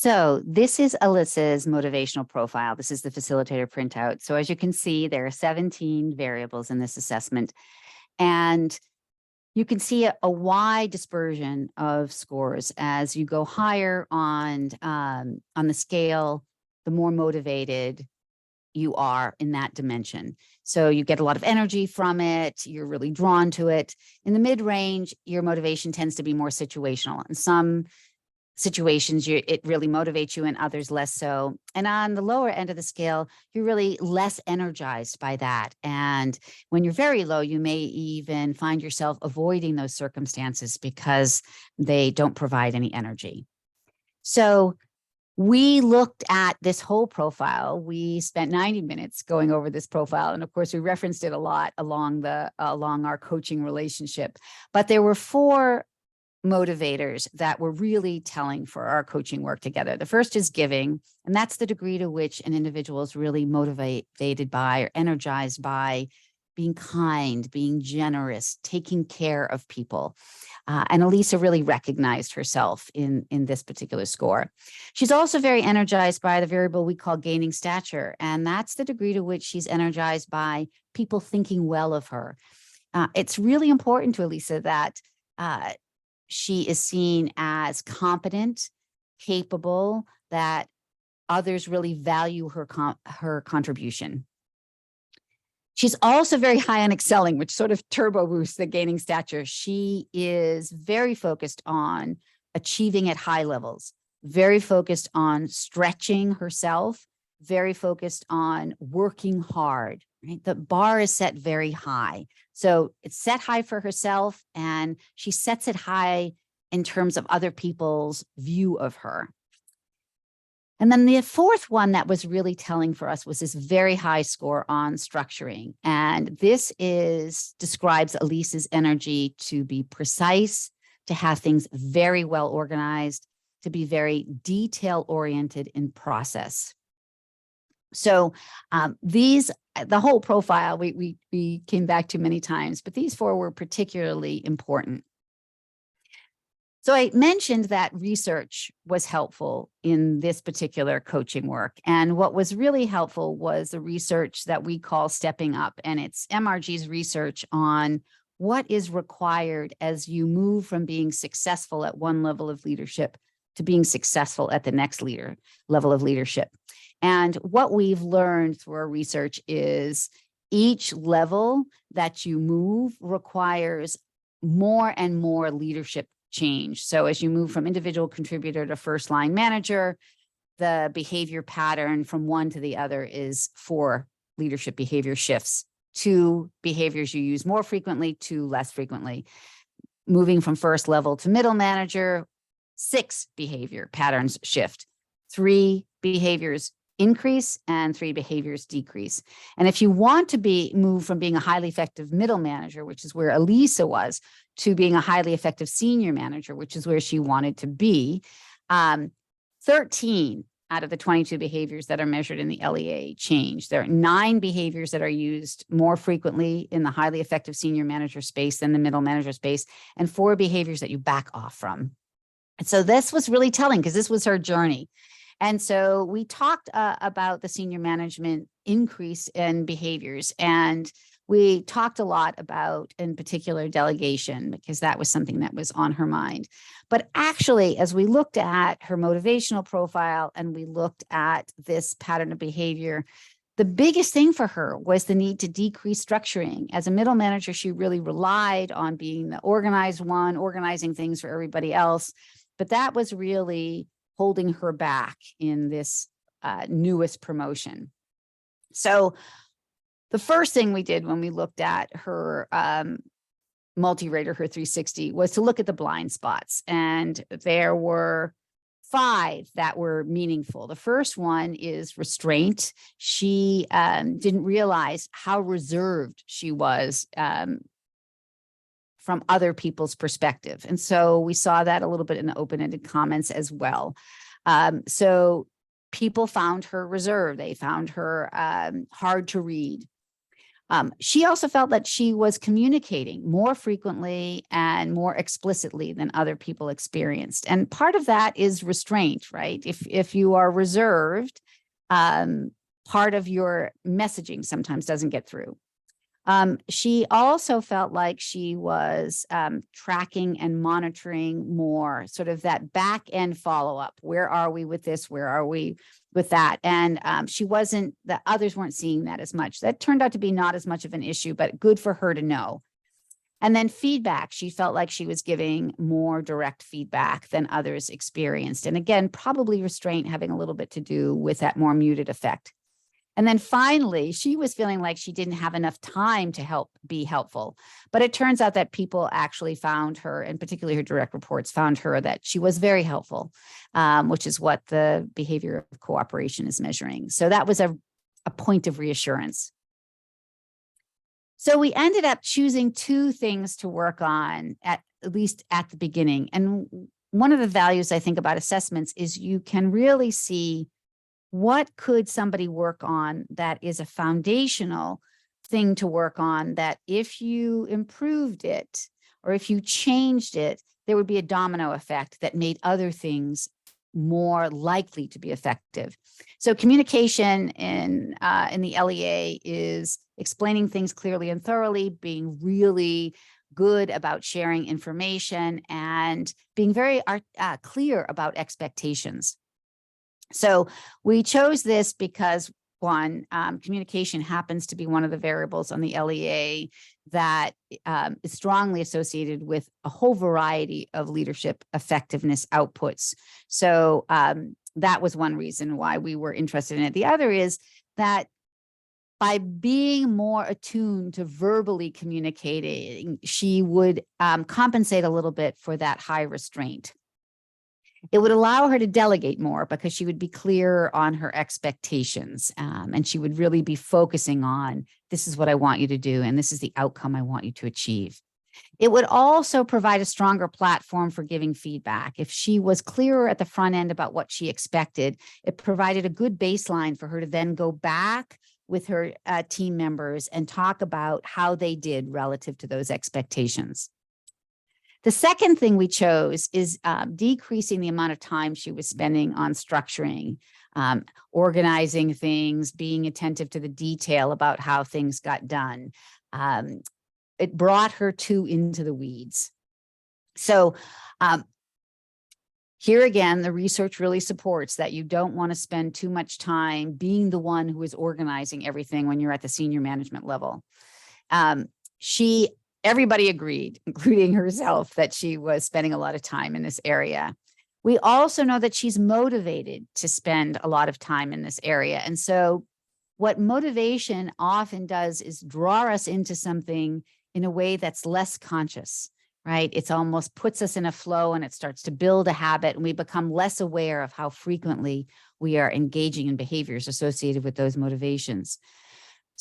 So this is Elisa's motivational profile. This is the facilitator printout. So as you can see, there are 17 variables in this assessment. And you can see a wide dispersion of scores as you go higher on the scale, the more motivated you are in that dimension. So you get a lot of energy from it. You're really drawn to it. In the mid-range, your motivation tends to be more situational. In some situations, it really motivates you, and others less so. And on the lower end of the scale, you're really less energized by that. And when you're very low, you may even find yourself avoiding those circumstances because they don't provide any energy. So we looked at this whole profile. We spent 90 minutes going over this profile. And of course, we referenced it a lot along our coaching relationship. But there were 4 motivators that were really telling for our coaching work together. The first is giving, and that's the degree to which an individual is really motivated by or energized by being kind, being generous, taking care of people. And Elisa really recognized herself in this particular score. She's also very energized by the variable we call gaining stature, and that's the degree to which she's energized by people thinking well of her. It's really important to Elisa that she is seen as competent, capable, that others really value her contribution. She's also very high on excelling, which sort of turbo boosts the gaining stature. She is very focused on achieving at high levels, very focused on stretching herself, very focused on working hard, right? The bar is set very high. So it's set high for herself, and she sets it high in terms of other people's view of her. And then the fourth one that was really telling for us was this very high score on structuring. And this describes Elisa's energy to be precise, to have things very well organized, to be very detail-oriented in process. So the whole profile we came back to many times, but these 4 were particularly important. So I mentioned that research was helpful in this particular coaching work. And what was really helpful was the research that we call Stepping Up. And it's MRG's research on what is required as you move from being successful at one level of leadership to being successful at the next level of leadership. And what we've learned through our research is each level that you move requires more and more leadership change. So as you move from individual contributor to first line manager, the behavior pattern from one to the other is 4 leadership behavior shifts. 2 behaviors you use more frequently, 2 less frequently. Moving from first level to middle manager, 6 behavior patterns shift. 3 behaviors increase and 3 behaviors decrease. And if you want to move from being a highly effective middle manager, which is where Elisa was, to being a highly effective senior manager, which is where she wanted to be, 13 out of the 22 behaviors that are measured in the LEA change. There are 9 behaviors that are used more frequently in the highly effective senior manager space than the middle manager space, and 4 behaviors that you back off from. And so this was really telling because this was her journey. And so we talked about the senior management increase in behaviors, and we talked a lot about, in particular, delegation, because that was something that was on her mind. But actually, as we looked at her motivational profile and we looked at this pattern of behavior, the biggest thing for her was the need to decrease structuring. As a middle manager, she really relied on being the organized one, organizing things for everybody else. But that was really holding her back in this newest promotion. So the first thing we did when we looked at her multi-rater, her 360, was to look at the blind spots. And there were 5 that were meaningful. The first one is restraint. She didn't realize how reserved she was from other people's perspective. And so we saw that a little bit in the open-ended comments as well. So people found her reserved. They found her hard to read. She also felt that she was communicating more frequently and more explicitly than other people experienced. And part of that is restraint, right? If you are reserved, part of your messaging sometimes doesn't get through. She also felt like she was tracking and monitoring more, sort of that back end follow up. Where are we with this? Where are we with that? And the others weren't seeing that as much. That turned out to be not as much of an issue, but good for her to know. And then feedback, she felt like she was giving more direct feedback than others experienced. And again, probably restraint having a little bit to do with that more muted effect. And then finally, she was feeling like she didn't have enough time to be helpful. But it turns out that people actually found her, and particularly her direct reports found her, that she was very helpful, which is what the behavior of cooperation is measuring. So that was a point of reassurance. So we ended up choosing 2 things to work on, at least at the beginning. And one of the values I think about assessments is you can really see what could somebody work on that is a foundational thing to work on, that if you improved it or if you changed it, there would be a domino effect that made other things more likely to be effective. So communication in the LEA is explaining things clearly and thoroughly, being really good about sharing information, and being very clear about expectations. So we chose this because, one, communication happens to be one of the variables on the LEA that is strongly associated with a whole variety of leadership effectiveness outputs. So that was one reason why we were interested in it. The other is that by being more attuned to verbally communicating, she would compensate a little bit for that high restraint. It would allow her to delegate more because she would be clear on her expectations, and she would really be focusing on, this is what I want you to do, and this is the outcome I want you to achieve. It would also provide a stronger platform for giving feedback. If she was clearer at the front end about what she expected, it provided a good baseline for her to then go back with her team members and talk about how they did relative to those expectations. The second thing we chose is decreasing the amount of time she was spending on structuring, organizing things, being attentive to the detail about how things got done. It brought her too into the weeds. So here again, the research really supports that you don't want to spend too much time being the one who is organizing everything when you're at the senior management level. Everybody agreed, including herself, that she was spending a lot of time in this area. We also know that she's motivated to spend a lot of time in this area. And so what motivation often does is draw us into something in a way that's less conscious, right? It's almost puts us in a flow, and it starts to build a habit, and we become less aware of how frequently we are engaging in behaviors associated with those motivations.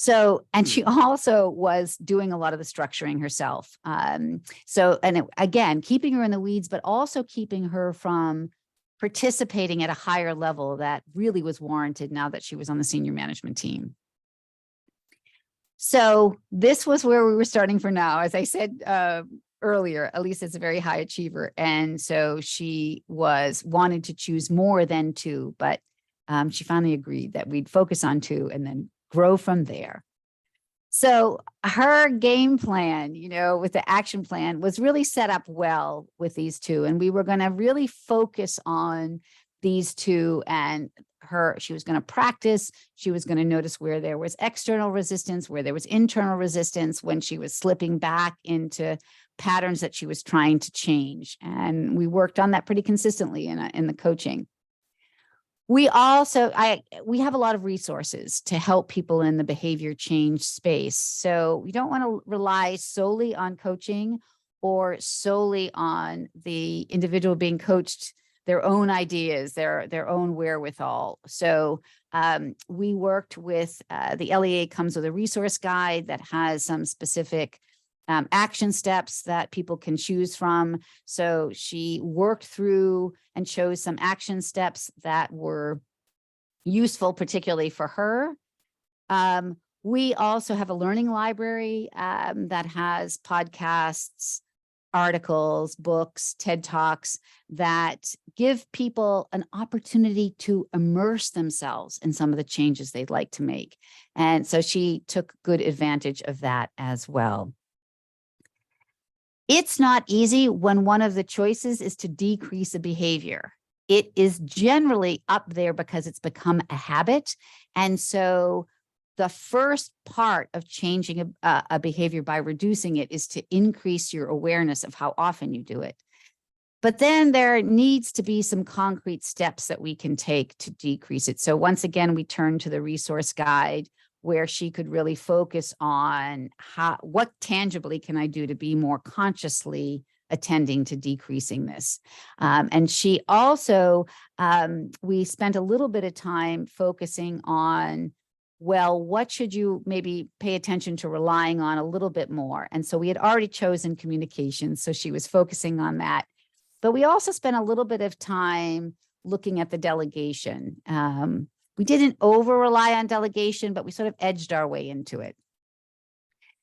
So, and she also was doing a lot of the structuring herself. Again, keeping her in the weeds, but also keeping her from participating at a higher level that really was warranted now that she was on the senior management team. So this was where we were starting for now. As I said earlier, Elisa is a very high achiever. And so she wanted to choose more than 2, but she finally agreed that we'd focus on 2 and then grow from there. So her game plan, with the action plan, was really set up well with these 2. And we were going to really focus on these 2, and she was going to practice. She was going to notice where there was external resistance, where there was internal resistance, when she was slipping back into patterns that she was trying to change. And we worked on that pretty consistently in the coaching. We have a lot of resources to help people in the behavior change space. So we don't want to rely solely on coaching or solely on the individual being coached, their own ideas, their own wherewithal. So we worked with the LEA comes with a resource guide that has some specific action steps that people can choose from. So she worked through and chose some action steps that were useful, particularly for her. We also have a learning library that has podcasts, articles, books, TED Talks that give people an opportunity to immerse themselves in some of the changes they'd like to make. And so she took good advantage of that as well. It's not easy when one of the choices is to decrease a behavior. It is generally up there because it's become a habit. And so the first part of changing a behavior by reducing it is to increase your awareness of how often you do it. But then there needs to be some concrete steps that we can take to decrease it. So once again, we turn to the resource guide where she could really focus on what tangibly can I do to be more consciously attending to decreasing this. And she also, we spent a little bit of time focusing on, well, what should you maybe pay attention to relying on a little bit more? And so we had already chosen communication, so she was focusing on that. But we also spent a little bit of time looking at the delegation. We didn't over rely on delegation, but we sort of edged our way into it.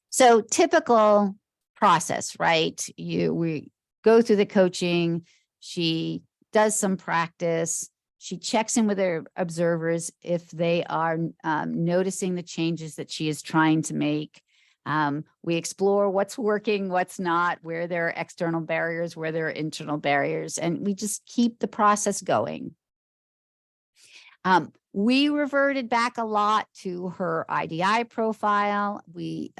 So typical process, right? We go through the coaching. She does some practice. She checks in with her observers if they are noticing the changes that she is trying to make. We explore what's working, what's not, where there are external barriers, where there are internal barriers, and we just keep the process going. We reverted back a lot to her IDI profile. We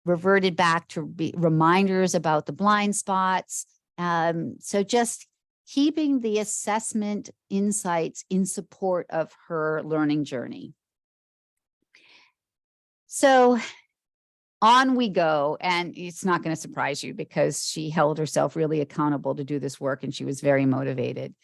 reverted back to reminders about the blind spots. So just keeping the assessment insights in support of her learning journey. So on we go, and it's not going to surprise you because she held herself really accountable to do this work and she was very motivated.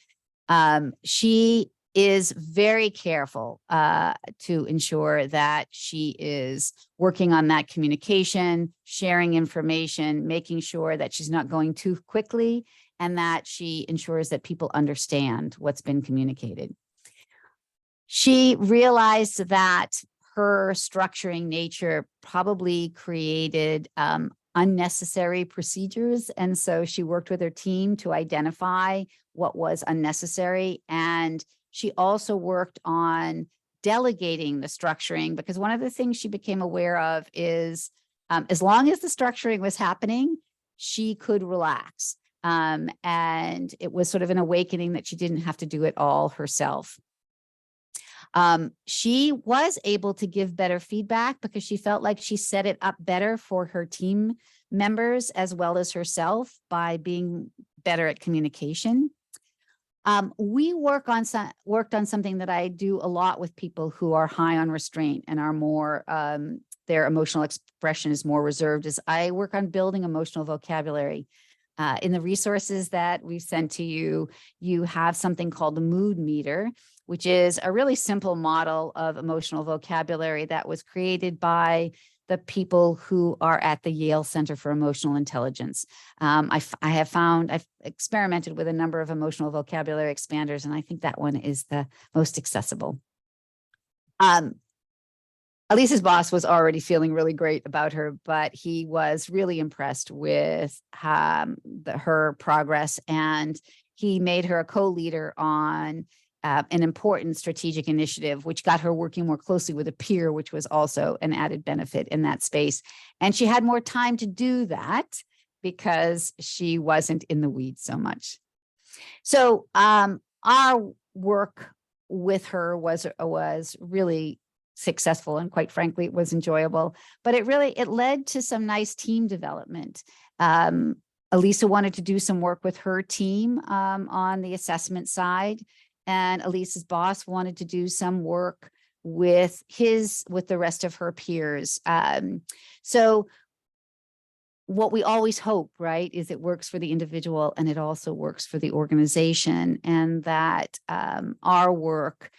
She is very careful to ensure that she is working on that communication, sharing information, making sure that she's not going too quickly, and that she ensures that people understand what's been communicated. She realized that her structuring nature probably created unnecessary procedures. And so she worked with her team to identify what was unnecessary. And she also worked on delegating the structuring, because one of the things she became aware of is as long as the structuring was happening, she could relax. And it was sort of an awakening that she didn't have to do it all herself. She was able to give better feedback because she felt like she set it up better for her team members as well as herself by being better at communication. We worked on something that I do a lot with people who are high on restraint and are more, their emotional expression is more reserved, is I work on building emotional vocabulary. In the resources that we've sent to you, you have something called the mood meter, which is a really simple model of emotional vocabulary that was created by the people who are at the Yale Center for Emotional Intelligence. I've experimented with a number of emotional vocabulary expanders, and I think that one is the most accessible. Elisa's boss was already feeling really great about her, but he was really impressed with her progress, and he made her a co-leader on an important strategic initiative, which got her working more closely with a peer, which was also an added benefit in that space. And she had more time to do that because she wasn't in the weeds so much. So our work with her was really successful, and quite frankly, it was enjoyable, but it led to some nice team development. Elisa wanted to do some work with her team on the assessment side, and Elisa's boss wanted to do some work with the rest of her peers. So what we always hope, right, is it works for the individual and it also works for the organization, and that our work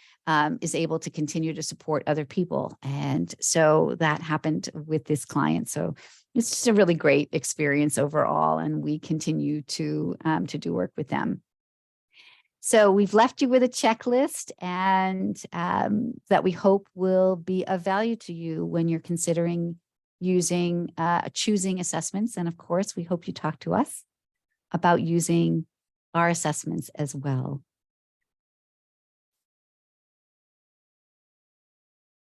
is able to continue to support other people. And so that happened with this client. So it's just a really great experience overall, and we continue to do work with them. So we've left you with a checklist, and that we hope will be of value to you when you're considering choosing assessments. And of course, we hope you talk to us about using our assessments as well.